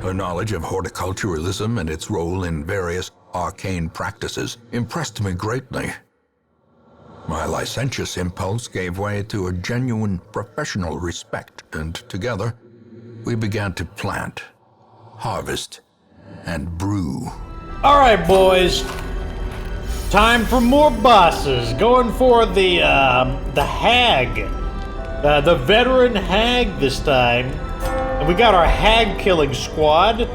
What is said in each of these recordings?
Her knowledge of horticulturalism and its role in various arcane practices impressed me greatly. My licentious impulse gave way to a genuine professional respect, and together we began to plant, harvest, and brew. All right, boys. Time for more bosses. Going for the hag, the veteran hag this time, and we got our hag killing squad,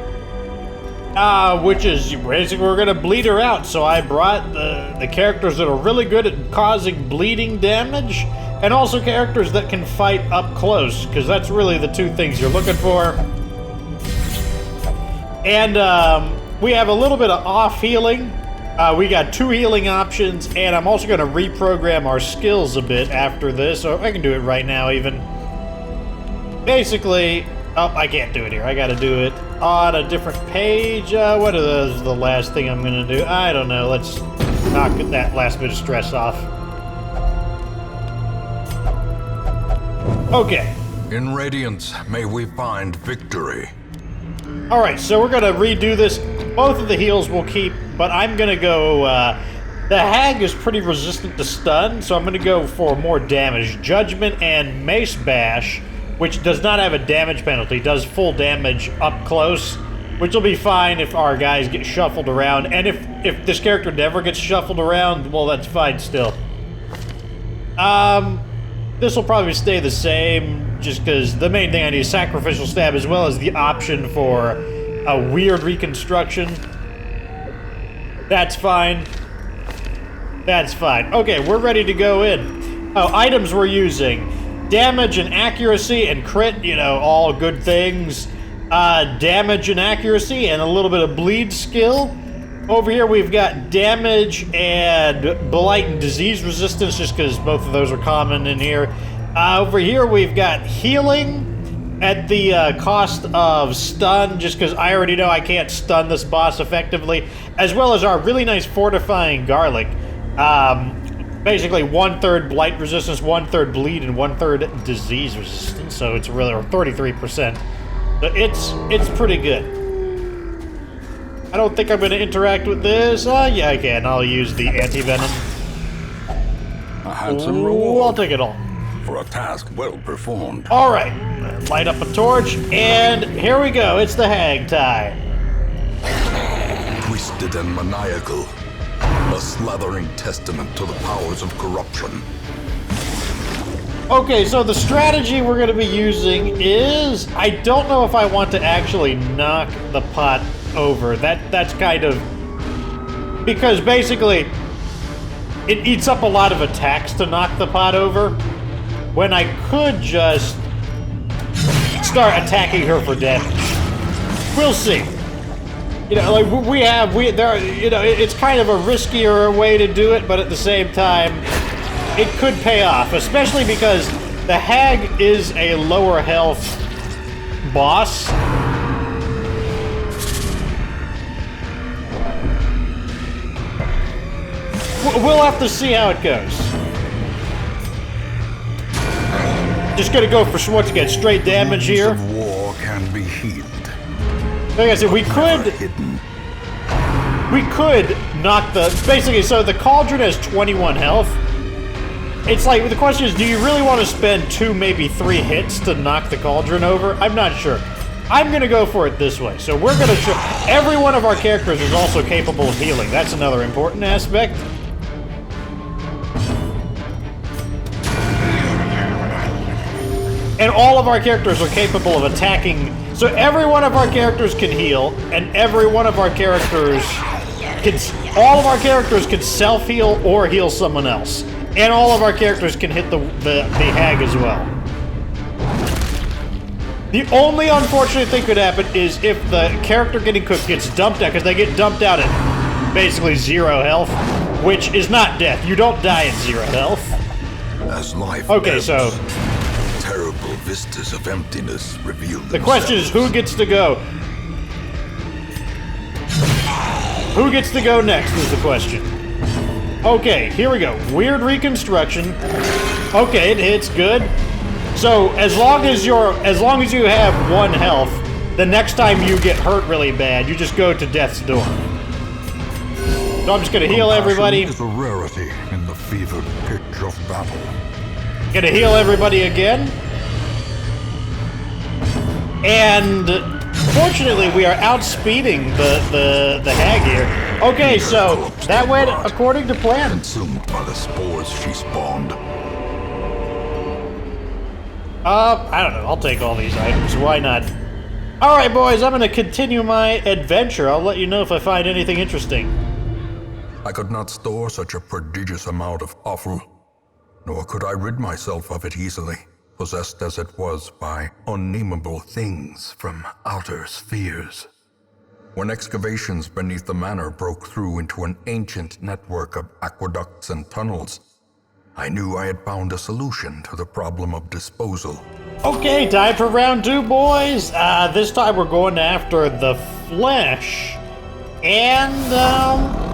which is basically we're gonna bleed her out. So I brought the characters that are really good at causing bleeding damage, and also characters that can fight up close, because that's really the two things you're looking for. And we have a little bit of off healing. We got 2 healing options, and I'm also going to reprogram our skills a bit after this, so I can do it right now even. Basically, oh, I can't do it here. I got to do it on a different page. What are those? The last thing I'm going to do? I don't know. Let's knock that last bit of stress off. Okay. In Radiance, may we find victory. All right, so we're going to redo this. Both of the heals we'll keep, but I'm going to go... the hag is pretty resistant to stun, so I'm going to go for more damage. Judgment and Mace Bash, which does not have a damage penalty, does full damage up close, which will be fine if our guys get shuffled around. And if this character never gets shuffled around, well, that's fine still. This will probably stay the same, just because the main thing I need is Sacrificial Stab, as well as the option for a weird reconstruction. That's fine. That's fine. Okay, we're ready to go in. Oh, items we're using. Damage and accuracy and crit, you know, all good things. Damage and accuracy and a little bit of bleed skill. Over here we've got damage and blight and disease resistance, just because both of those are common in here. Over here we've got healing at the cost of stun, just because I already know I can't stun this boss effectively, as well as our really nice fortifying garlic. Basically 1/3 blight resistance, 1/3 bleed, and 1/3 disease resistance, so it's really, or 33%. So it's pretty good. I don't think I'm going to interact with this. Yeah, I can. I'll use the anti-venom. A handsome reward. I'll take it all. For a task well performed. All right. Light up a torch, and here we go. It's the hag time. Twisted and maniacal. A slathering testament to the powers of corruption. Okay, so the strategy we're going to be using is... I don't know if I want to actually knock the pot over. That's kind of... Because basically, it eats up a lot of attacks to knock the pot over, when I could just start attacking her for damage. We'll see. You know, like, it's kind of a riskier way to do it, but at the same time, it could pay off, especially because the hag is a lower health boss. We'll have to see how it goes. Just gonna go for once again straight damage here. Of war can be healed. Like I said, we could knock the... Basically, so the cauldron has 21 health. It's like, the question is, do you really want to spend 2, maybe 3 hits to knock the cauldron over? I'm not sure. I'm gonna go for it this way. So we're gonna try... Every one of our characters is also capable of healing. That's another important aspect. And all of our characters are capable of attacking. So every one of our characters can heal, and every one of our characters can... All of our characters can self-heal or heal someone else. And all of our characters can hit the hag as well. The only unfortunate thing could happen is if the character getting cooked gets dumped out, because they get dumped out at basically 0 health, which is not death. You don't die at 0 health. As life Okay, ebbs, so... terrible vistas of emptiness reveal themselves. The question is, who gets to go? Who gets to go next is the question. Okay, here we go. Weird reconstruction. Okay, it hits good. So as long as you have 1 health, the next time you get hurt really bad, you just go to death's door. So I'm just gonna heal everybody. Is a rarity in the fevered pitch of battle. Gonna heal everybody again. And fortunately, we are outspeeding the hag here. Okay, so that went according to plan. Consumed by the spores she spawned. I don't know. I'll take all these items. Why not? All right, boys. I'm gonna continue my adventure. I'll let you know if I find anything interesting. I could not store such a prodigious amount of offal, nor could I rid myself of it easily, possessed as it was by unnameable things from outer spheres. When excavations beneath the manor broke through into an ancient network of aqueducts and tunnels, I knew I had found a solution to the problem of disposal. Okay, time for round 2, boys. This time we're going after the flesh. And,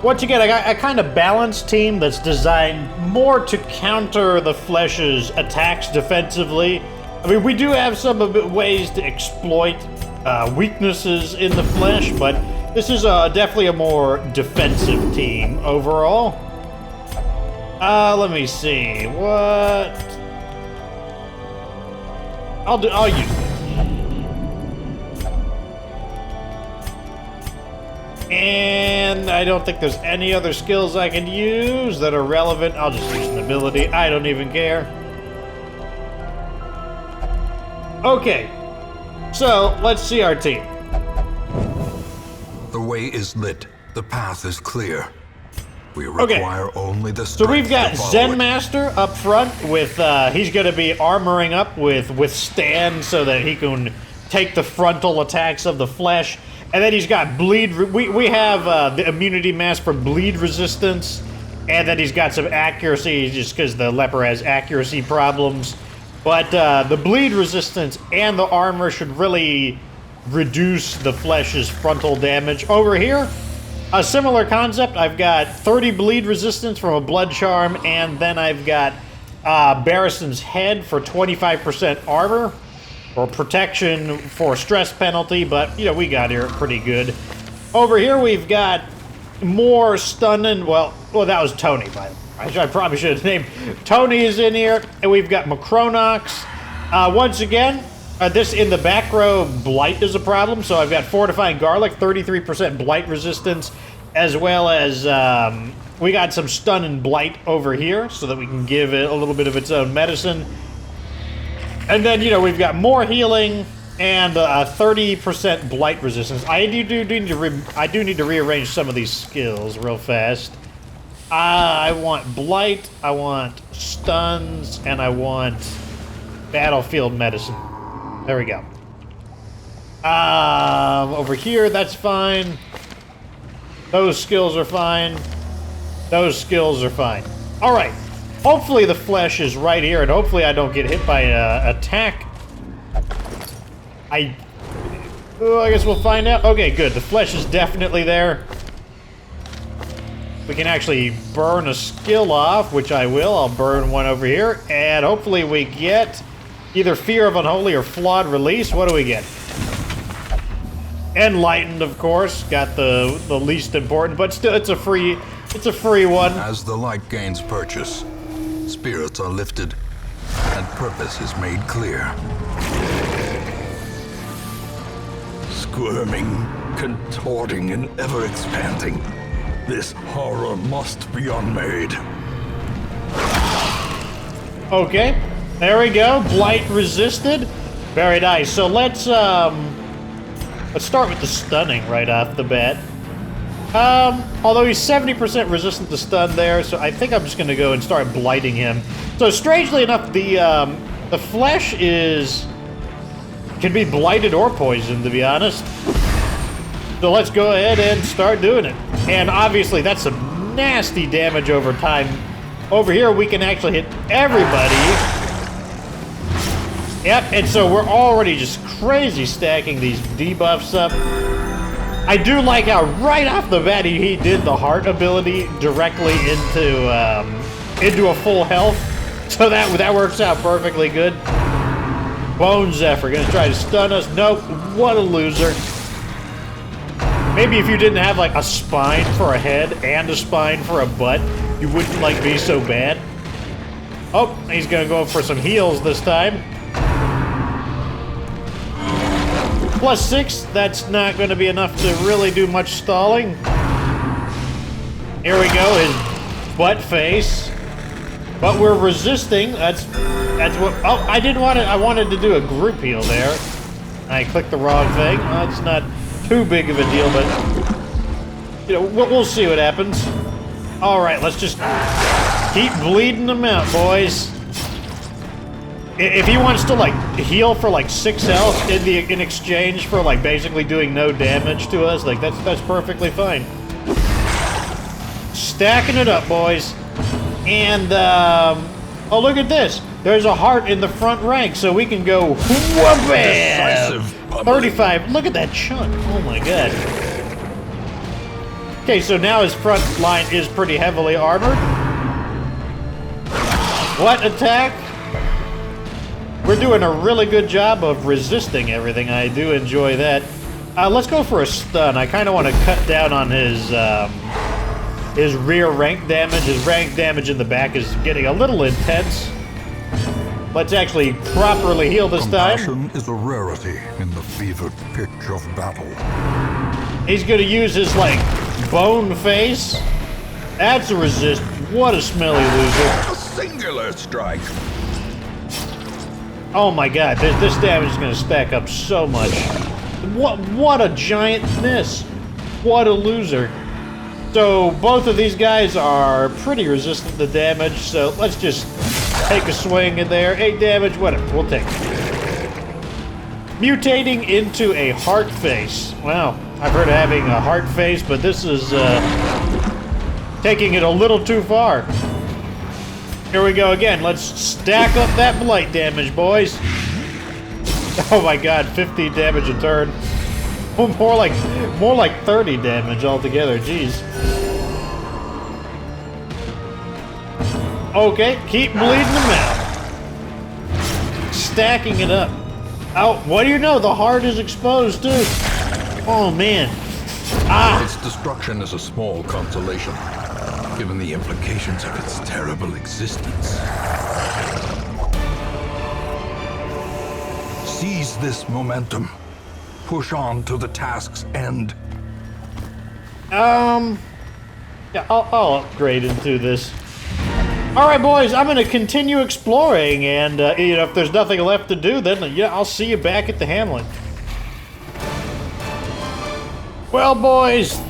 once again, I got a kind of balanced team that's designed more to counter the flesh's attacks defensively. I mean, we do have some ways to exploit weaknesses in the flesh, but this is definitely a more defensive team overall. Let me see. What? I'll use this. And I don't think there's any other skills I can use that are relevant. I'll just use an ability. I don't even care. Okay. So, let's see our team. The way is lit. The path is clear. We require only the strength. So we've got to follow Zen it. Master up front with, he's going to be armoring up with Withstand so that he can take the frontal attacks of the flesh. And then he's got bleed. We have the immunity mask for bleed resistance, and then he's got some accuracy just because the leper has accuracy problems. But the bleed resistance and the armor should really reduce the flesh's frontal damage. Over here, a similar concept. I've got 30 bleed resistance from a blood charm, and then I've got Barrison's head for 25% armor. Or protection for stress penalty, but, you know, we got here pretty good. Over here, we've got more stunning, well, that was Tony, by the way. I probably should have named. Tony is in here, and we've got Macronox. Once again, this in the back row, Blight is a problem, so I've got Fortifying Garlic, 33% Blight resistance, as well as, we got some Stun and Blight over here, so that we can give it a little bit of its own medicine. And then, you know, we've got more healing and 30% blight resistance. I do need to rearrange some of these skills real fast. I want blight, I want stuns, and I want battlefield medicine. There we go. Over here, that's fine. Those skills are fine. Those skills are fine. All right. Hopefully the flesh is right here, and hopefully I don't get hit by an attack. I guess we'll find out. Okay, good. The flesh is definitely there. We can actually burn a skill off, which I will. I'll burn one over here, and hopefully we get either Fear of Unholy or Flawed Release. What do we get? Enlightened, of course. Got the least important, but still, it's a free one. As the light gains purchase, spirits are lifted, and purpose is made clear. Squirming, contorting, and ever-expanding, this horror must be unmade. Okay, there we go. Blight resisted. Very nice. So let's start with the stunning right off the bat. Although he's 70% resistant to stun there, so I think I'm just going to go and start blighting him. So strangely enough, the flesh can be blighted or poisoned, to be honest. So let's go ahead and start doing it. And obviously that's some nasty damage over time. Over here we can actually hit everybody. Yep, and so we're already just crazy stacking these debuffs up. I do like how right off the bat he did the heart ability directly into a full health, so that works out perfectly good. Bone Zephyr, gonna try to stun us. Nope, what a loser. Maybe if you didn't have like a spine for a head and a spine for a butt, you wouldn't like be so bad. Oh, he's gonna go for some heals this time. +6, that's not gonna be enough to really do much stalling. Here we go, his butt face. But we're resisting, that's what, oh, I didn't want it, I wanted to do a group heal there. I clicked the wrong thing. Well, it's not too big of a deal, but, you know, we'll see what happens. All right, let's just keep bleeding them out, boys. If he wants to, like, heal for, like, 6 health in exchange for, like, basically doing no damage to us, like, that's perfectly fine. Stacking it up, boys. And, oh, look at this. There's a heart in the front rank, so we can go whoop-bam! 35. Look at that chunk. Oh, my God. Okay, so now his front line is pretty heavily armored. What attack? We're doing a really good job of resisting everything. I do enjoy that. Let's go for a stun. I kind of want to cut down on his rear rank damage. His rank damage in the back is getting a little intense. Let's actually properly heal this time. Compassion is a rarity in the fevered pitch of battle. He's going to use his, like, bone face. That's a resist. What a smelly loser. A singular strike. Oh my God, this damage is going to stack up so much. What a giant miss. What a loser. So both of these guys are pretty resistant to damage, so let's just take a swing in there. 8 damage, whatever, we'll take it. Mutating into a heart face. Wow, I've heard of having a heart face, but this is taking it a little too far. Here we go again. Let's stack up that blight damage, boys. Oh my God, 50 damage a turn. More like 30 damage altogether. Jeez. Okay, keep bleeding them out. Stacking it up. Oh, what do you know? The heart is exposed too. Oh man. Ah. Its destruction is a small consolation, given the implications of its terrible existence. Seize this momentum. Push on to the task's end. Yeah, I'll upgrade into this. All right, boys, I'm gonna continue exploring, and you know, if there's nothing left to do, then yeah, I'll see you back at the hamlet. Well, boys,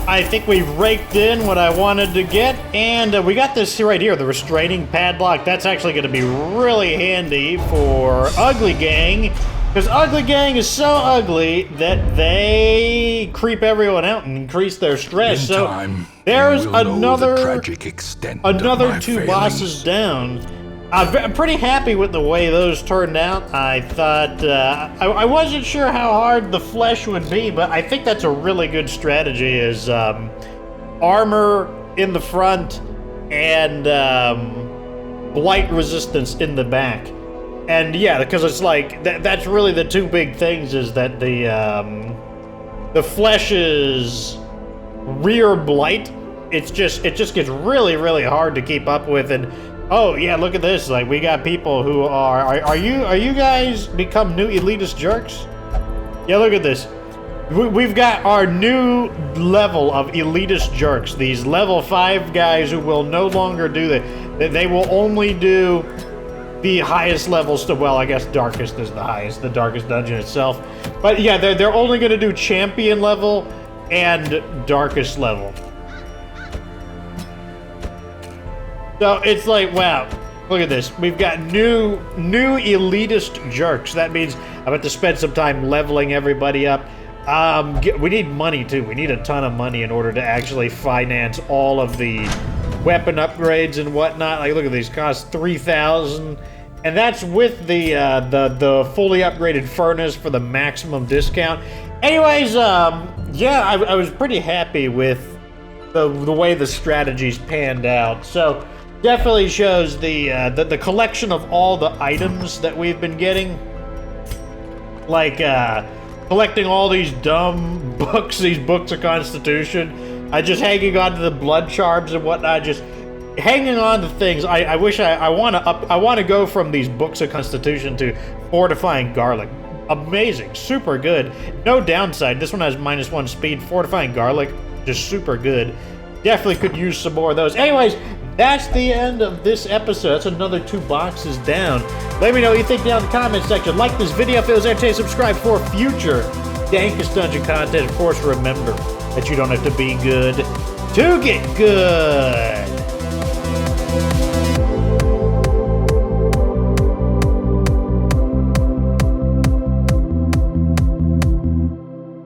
I think we've raked in what I wanted to get, and we got this right here, the restraining padlock. That's actually going to be really handy for Ugly Gang, because Ugly Gang is so ugly that they creep everyone out and increase their stress. In time, there's you will know another the tragic extent of another my 2 failings. bosses down. I'm pretty happy with the way those turned out. I thought, I wasn't sure how hard the flesh would be, but I think that's a really good strategy, is armor in the front and blight resistance in the back. And yeah, because it's like, that's really the 2 big things, is that the flesh's rear blight, it just gets really, really hard to keep up with. And oh yeah, look at this. Like, we got people who are you guys become new elitist jerks? Yeah, look at this. We've got our new level of elitist jerks. These level 5 guys who will no longer do that. They will only do the highest levels to, well, I guess darkest is the highest, the darkest dungeon itself. But yeah, they're only going to do champion level and darkest level. So it's like, wow, look at this. We've got new elitist jerks. That means I'm about to spend some time leveling everybody up. We need money too. We need a ton of money in order to actually finance all of the weapon upgrades and whatnot. Like, look at these, cost 3,000, and that's with the fully upgraded furnace for the maximum discount. Anyways, yeah, I was pretty happy with the way the strategies panned out. So definitely shows the collection of all the items that we've been getting. like collecting all these dumb books, these books of Constitution. I just hanging on to the blood charms and whatnot, just hanging on to things. I wish I want to go from these books of Constitution to fortifying garlic. Amazing, super good. No downside. This one has -1 speed. Fortifying garlic, just super good. Definitely could use some more of those. Anyways, that's the end of this episode. That's another 2 boxes down. Let me know what you think down in the comment section. Like this video if it was entertaining. Subscribe for future Dankest Dungeon content. Of course, remember that you don't have to be good to get good.